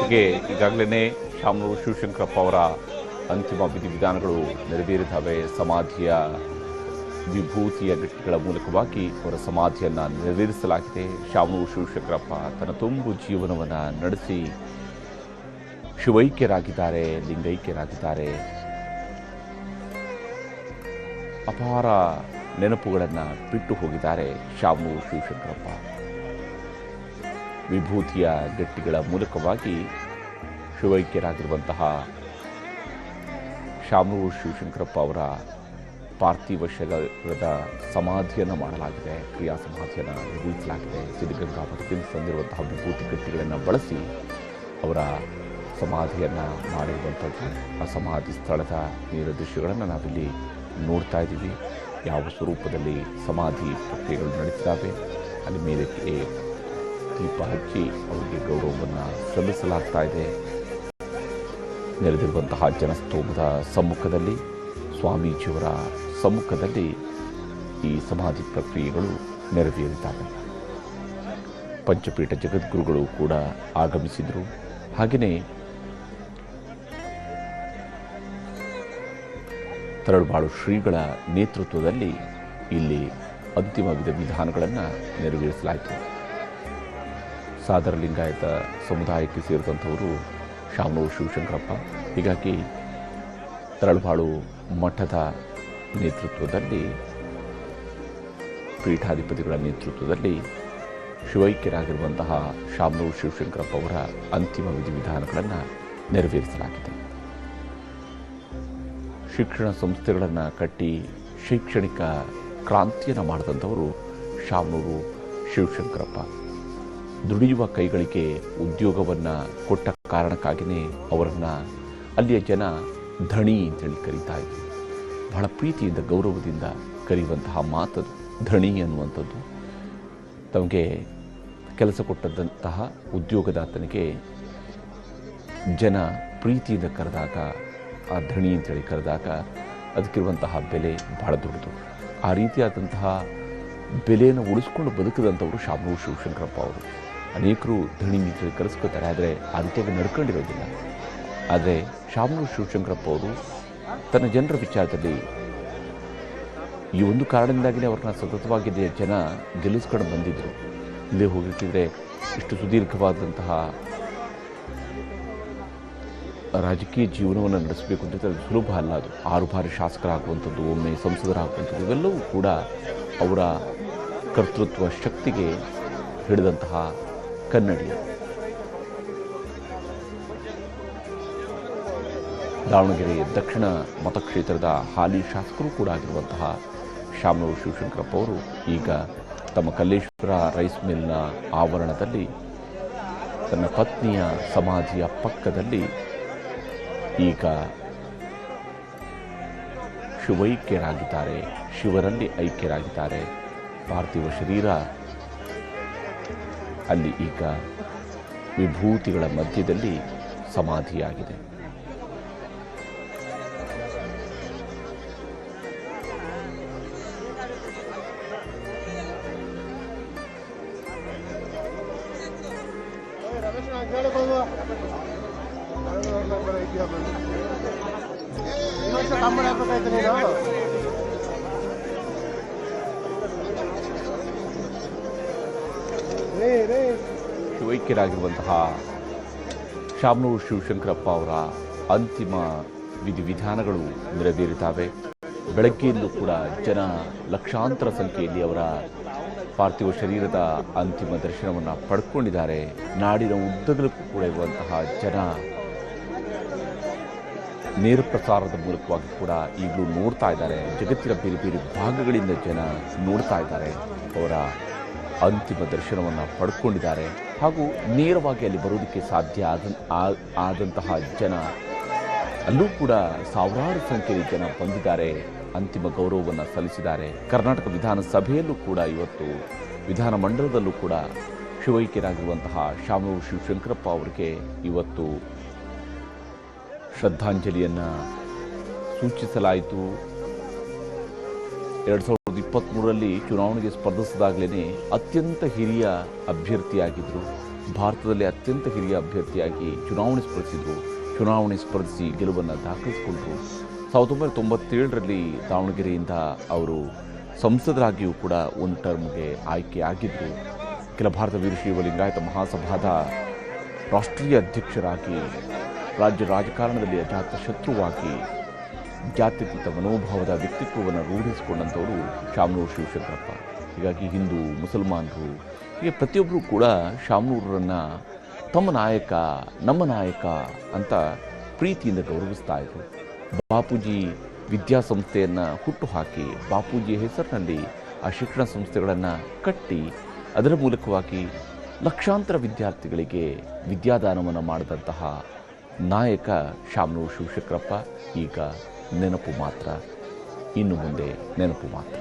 ಜೊತೆಗೆ ಈಗಾಗಲೇ ಶಾಮನೂರು ಶಿವಶಂಕರಪ್ಪ ಅವರ ಅಂತಿಮ ವಿಧಿವಿಧಾನಗಳು ನೆರವೇರಿದ್ದಾವೆ. ಸಮಾಧಿಯ ವಿಭೂತಿಯ ಗಟ್ಟಿಗಳ ಮೂಲಕವಾಗಿ ಅವರ ಸಮಾಧಿಯನ್ನು ನೆರವೇರಿಸಲಾಗಿದೆ. ಶಾಮನೂರು ಶಿವಶಂಕರಪ್ಪ ತನ್ನ ತುಂಬು ಜೀವನವನ್ನು ನಡೆಸಿ ಶಿವೈಕ್ಯರಾಗಿದ್ದಾರೆ, ಲಿಂಗೈಕ್ಯರಾಗಿದ್ದಾರೆ. ಅಪಾರ ನೆನಪುಗಳನ್ನು ಬಿಟ್ಟು ಹೋಗಿದ್ದಾರೆ ಶಾಮನೂರು ಶಿವಶಂಕರಪ್ಪ. ವಿಭೂತಿಯ ಗಟ್ಟಿಗಳ ಮೂಲಕವಾಗಿ ಶಿವೈಕ್ಯರಾಗಿರುವಂತಹ ಶಾಮನೂರು ಶಿವಶಂಕರಪ್ಪ ಅವರ ಪಾರ್ಥಿವ ಶರೀರದ ಸಮಾಧಿಯನ್ನು ಮಾಡಲಾಗಿದೆ, ಕ್ರಿಯಾ ಸಮಾಧಿಯನ್ನು ನಿರ್ವಹಿಸಲಾಗಿದೆ. ಸಿದ್ಧಗಂಗಾ ಮಠದಿಂದ ತಂದಿರುವಂತಹ ವಿಭೂತಿ ಗಟ್ಟಿಗಳನ್ನು ಬಳಸಿ ಅವರ ಸಮಾಧಿಯನ್ನು ಮಾಡಿರುವಂಥದ್ದು. ಆ ಸಮಾಧಿ ಸ್ಥಳದ ನೇರ ದೃಶ್ಯಗಳನ್ನು ನಾವಿಲ್ಲಿ ನೋಡ್ತಾ ಇದ್ದೀವಿ. ಯಾವ ಸ್ವರೂಪದಲ್ಲಿ ಸಮಾಧಿ ಪ್ರಕ್ರಿಯೆಗಳು ನಡೀತಿದ್ದಾವೆ, ಅಲ್ಲಿ ಮೇಲಕ್ಕೆ ದೀಪ ಹಚ್ಚಿ ಅವರಿಗೆ ಗೌರವವನ್ನು ಸಲ್ಲಿಸಲಾಗ್ತಾ ಇದೆ. ನೆರೆದಿರುವಂತಹ ಜನಸ್ತೋಮದ ಸಮ್ಮುಖದಲ್ಲಿ, ಸ್ವಾಮೀಜಿಯವರ ಸಮ್ಮುಖದಲ್ಲಿ ಈ ಸಮಾಧಿ ಪ್ರಕ್ರಿಯೆಗಳು ನೆರವೇರಿದ್ದಾವೆ. ಪಂಚಪೀಠ ಜಗದ್ಗುರುಗಳು ಕೂಡ ಆಗಮಿಸಿದರು. ಹಾಗೆಯೇ ತರಳಬಾಳು ಶ್ರೀಗಳ ನೇತೃತ್ವದಲ್ಲಿ ಇಲ್ಲಿ ಅಂತಿಮ ವಿಧಿವಿಧಾನಗಳನ್ನು ನೆರವೇರಿಸಲಾಯಿತು. ಸಾದರ ಲಿಂಗಾಯತ ಸಮುದಾಯಕ್ಕೆ ಸೇರಿದಂಥವರು ಶಾಮನೂರು ಶಿವಶಂಕರಪ್ಪ. ಹೀಗಾಗಿ ತರಳಬಾಳು ಮಠದ ನೇತೃತ್ವದಲ್ಲಿ, ಪೀಠಾಧಿಪತಿಗಳ ನೇತೃತ್ವದಲ್ಲಿ ಶಿವೈಕ್ಯರಾಗಿರುವಂತಹ ಶಾಮನೂರು ಶಿವಶಂಕರಪ್ಪ ಅವರ ಅಂತಿಮ ವಿಧಿವಿಧಾನಗಳನ್ನು ನೆರವೇರಿಸಲಾಗಿದೆ. ಶಿಕ್ಷಣ ಸಂಸ್ಥೆಗಳನ್ನು ಕಟ್ಟಿ ಶೈಕ್ಷಣಿಕ ಕ್ರಾಂತಿಯನ್ನು ಮಾಡಿದಂಥವರು ಶಾಮನೂರು ಶಿವಶಂಕರಪ್ಪ. ದುಡಿಯುವ ಕೈಗಳಿಗೆ ಉದ್ಯೋಗವನ್ನು ಕೊಟ್ಟ ಕಾರಣಕ್ಕಾಗಿಯೇ ಅವರನ್ನು ಅಲ್ಲಿಯ ಜನ ಧಣಿ ಅಂತೇಳಿ ಕರೀತಾ ಇದ್ರು. ಬಹಳ ಪ್ರೀತಿಯಿಂದ ಗೌರವದಿಂದ ಕರೆಯುವಂತಹ ಮಾತದು ಧಣಿ ಅನ್ನುವಂಥದ್ದು. ತಮಗೆ ಕೆಲಸ ಕೊಟ್ಟಂತಹ ಉದ್ಯೋಗದಾತನಿಗೆ ಜನ ಪ್ರೀತಿಯಿಂದ ಕರೆದಾಗ, ಆ ಧಣಿ ಅಂತೇಳಿ ಕರೆದಾಗ ಅದಕ್ಕಿರುವಂತಹ ಬೆಲೆ ಬಹಳ ದೊಡ್ಡದು. ಆ ರೀತಿಯಾದಂತಹ ಬೆಲೆಯನ್ನು ಉಳಿಸ್ಕೊಂಡು ಬದುಕಿದಂಥವರು ಶಾಮನೂರು ಶಿವಶಂಕರಪ್ಪ ಅವರು. ಅನೇಕರು ಧಣಿ ಅಂತೇಳಿ ಕರೆಸ್ಕೋತಾರೆ, ಆದರೆ ಆ ರೀತಿಯಾಗಿ ನಡ್ಕೊಂಡಿರೋದಿಲ್ಲ. ಆದರೆ ಶಾಮನೂರು ಶಿವಶಂಕರಪ್ಪ ಅವರು ತನ್ನ ಜನರ ವಿಚಾರದಲ್ಲಿ ಈ ಒಂದು ಕಾರಣದಿಂದಾಗಿಯೇ ಅವ್ರನ್ನ ಸತತವಾಗಿ ಜನ ಗೆಲ್ಲಿಸ್ಕೊಂಡು ಬಂದಿದ್ದರು. ಇಲ್ಲೇ ಹೋಗಿರ್ತಿದ್ರೆ ಇಷ್ಟು ಸುದೀರ್ಘವಾದಂತಹ ರಾಜಕೀಯ ಜೀವನವನ್ನು ನಡೆಸಬೇಕು ಅಂತ ಅದು ಸುಲಭ ಅಲ್ಲ. ಅದು 6 ಬಾರಿ ಶಾಸಕರಾಗುವಂಥದ್ದು, ಒಮ್ಮೆ ಸಂಸದರಾಗುವಂಥದ್ದು, ಇವೆಲ್ಲವೂ ಕೂಡ ಅವರ ಕರ್ತೃತ್ವ ಶಕ್ತಿಗೆ ಹಿಡಿದಂತಹ ಕನ್ನಡಿ. ದಾವಣಗೆರೆ ದಕ್ಷಿಣ ಮತಕ್ಷೇತ್ರದ ಹಾಲಿ ಶಾಸಕರು ಕೂಡ ಆಗಿರುವಂತಹ ಶಾಮನೂರು ಶಿವಶಂಕರಪ್ಪ ಅವರು ಈಗ ತಮ್ಮ ಕಲ್ಲೇಶ್ವರ ರೈಸ್ ಮಿಲ್ನ ಆವರಣದಲ್ಲಿ ತನ್ನ ಪತ್ನಿಯ ಸಮಾಧಿಯ ಪಕ್ಕದಲ್ಲಿ ಈಗ ಶಿವೈಕ್ಯರಾಗಿದ್ದಾರೆ, ಶಿವರಲ್ಲಿ ಐಕ್ಯರಾಗಿದ್ದಾರೆ. ಪಾರ್ಥಿವ ಶರೀರ ಅಲ್ಲಿ ಈಗ ವಿಭೂತಿಗಳ ಮಧ್ಯದಲ್ಲಿ ಸಮಾಧಿಯಾಗಿದೆ. ಶಿವೈಕ್ಯರಾಗಿರುವಂತಹ ಶಾಮನೂರು ಶಿವಶಂಕರಪ್ಪ ಅವರ ಅಂತಿಮ ವಿಧಿವಿಧಾನಗಳು ನೆರವೇರಿದ್ದಾವೆ. ಬೆಳಗ್ಗೆಯಲ್ಲೂ ಕೂಡ ಜನ ಲಕ್ಷಾಂತರ ಸಂಖ್ಯೆಯಲ್ಲಿ ಅವರ ಪಾರ್ಥಿವ ಶರೀರದ ಅಂತಿಮ ದರ್ಶನವನ್ನು ಪಡ್ಕೊಂಡಿದ್ದಾರೆ. ನಾಡಿನ ಉದ್ದಗಲಕ್ಕೂ ಕೂಡ ಇರುವಂತಹ ಜನ ನೇರ ಪ್ರಸಾರದ ಮೂಲಕವಾಗಿ ಕೂಡ ಈಗಲೂ ನೋಡ್ತಾ ಇದ್ದಾರೆ. ಜಗತ್ತಿನ ಬೇರೆ ಬೇರೆ ಭಾಗಗಳಿಂದ ಜನ ನೋಡ್ತಾ ಇದ್ದಾರೆ, ಅವರ ಅಂತಿಮ ದರ್ಶನವನ್ನು ಪಡ್ಕೊಂಡಿದ್ದಾರೆ. ಹಾಗೂ ನೇರವಾಗಿ ಅಲ್ಲಿ ಬರೋದಕ್ಕೆ ಸಾಧ್ಯ ಆದಂತಹ ಜನ ಅಲ್ಲೂ ಕೂಡ ಸಾವಿರಾರು ಸಂಖ್ಯೆಯಲ್ಲಿ ಜನ ಬಂದಿದ್ದಾರೆ, ಅಂತಿಮ ಗೌರವವನ್ನು ಸಲ್ಲಿಸಿದ್ದಾರೆ. ಕರ್ನಾಟಕ ವಿಧಾನಸಭೆಯಲ್ಲೂ ಕೂಡ ಇವತ್ತು ವಿಧಾನಮಂಡಲದಲ್ಲೂ ಕೂಡ ಶಿವೈಕ್ಯರಾಗಿರುವಂತಹ ಶಾಮನೂರು ಶಿವಶಂಕರಪ್ಪ ಅವರಿಗೆ ಇವತ್ತು ಶ್ರದ್ಧಾಂಜಲಿಯನ್ನು ಸೂಚಿಸಲಾಯಿತು. 2023ರಲ್ಲಿ ಚುನಾವಣೆಗೆ ಸ್ಪರ್ಧಿಸಿದಾಗಲೇ ಅತ್ಯಂತ ಹಿರಿಯ ಅಭ್ಯರ್ಥಿಯಾಗಿದ್ದರು. ಭಾರತದಲ್ಲಿ ಅತ್ಯಂತ ಹಿರಿಯ ಅಭ್ಯರ್ಥಿಯಾಗಿ ಚುನಾವಣೆ ಸ್ಪರ್ಧಿಸಿ ಗೆಲುವನ್ನು ದಾಖಲಿಸಿಕೊಂಡರು. 1997ರಲ್ಲಿ ದಾವಣಗೆರೆಯಿಂದ ಅವರು ಸಂಸದರಾಗಿಯೂ ಕೂಡ ಒಂದು ಟರ್ಮ್ಗೆ ಆಯ್ಕೆಯಾಗಿದ್ದರು. ಅಖಿಲ ಭಾರತ ವೀರಶೈವ ಲಿಂಗಾಯತ ಮಹಾಸಭಾದ ರಾಷ್ಟ್ರೀಯ ಅಧ್ಯಕ್ಷರಾಗಿ ರಾಜ್ಯ ರಾಜಕಾರಣದಲ್ಲಿ ಅಜಾತ ಶತ್ರುವಾಗಿ ಜಾತ್ಯತೀತ ಮನೋಭಾವದ ವ್ಯಕ್ತಿತ್ವವನ್ನು ರೂಢಿಸಿಕೊಂಡಂಥವರು ಶಾಮನೂರು ಶಿವಶಂಕರಪ್ಪ. ಹೀಗಾಗಿ ಹಿಂದೂ, ಮುಸಲ್ಮಾನರು ಹೀಗೆ ಪ್ರತಿಯೊಬ್ಬರೂ ಕೂಡ ಶಾಮನೂರನ್ನು ತಮ್ಮ ನಾಯಕ, ನಮ್ಮ ನಾಯಕ ಅಂತ ಪ್ರೀತಿಯಿಂದ ಗೌರವಿಸ್ತಾ ಇದ್ರು. ಬಾಪೂಜಿ ವಿದ್ಯಾಸಂಸ್ಥೆಯನ್ನು ಹುಟ್ಟುಹಾಕಿ ಬಾಪೂಜಿಯ ಹೆಸರಿನಲ್ಲಿ ಆ ಶಿಕ್ಷಣ ಸಂಸ್ಥೆಗಳನ್ನು ಕಟ್ಟಿ ಅದರ ಮೂಲಕವಾಗಿ ಲಕ್ಷಾಂತರ ವಿದ್ಯಾರ್ಥಿಗಳಿಗೆ ವಿದ್ಯಾದಾನವನ್ನು ಮಾಡಿದಂತಹ ನಾಯಕ ಶಾಮನೂರು ಶಿವಶಂಕರಪ್ಪ ಈಗ ನೆನಪು ಮಾತ್ರ, ಇನ್ನು ಮುಂದೆ ನೆನಪು ಮಾತ್ರ.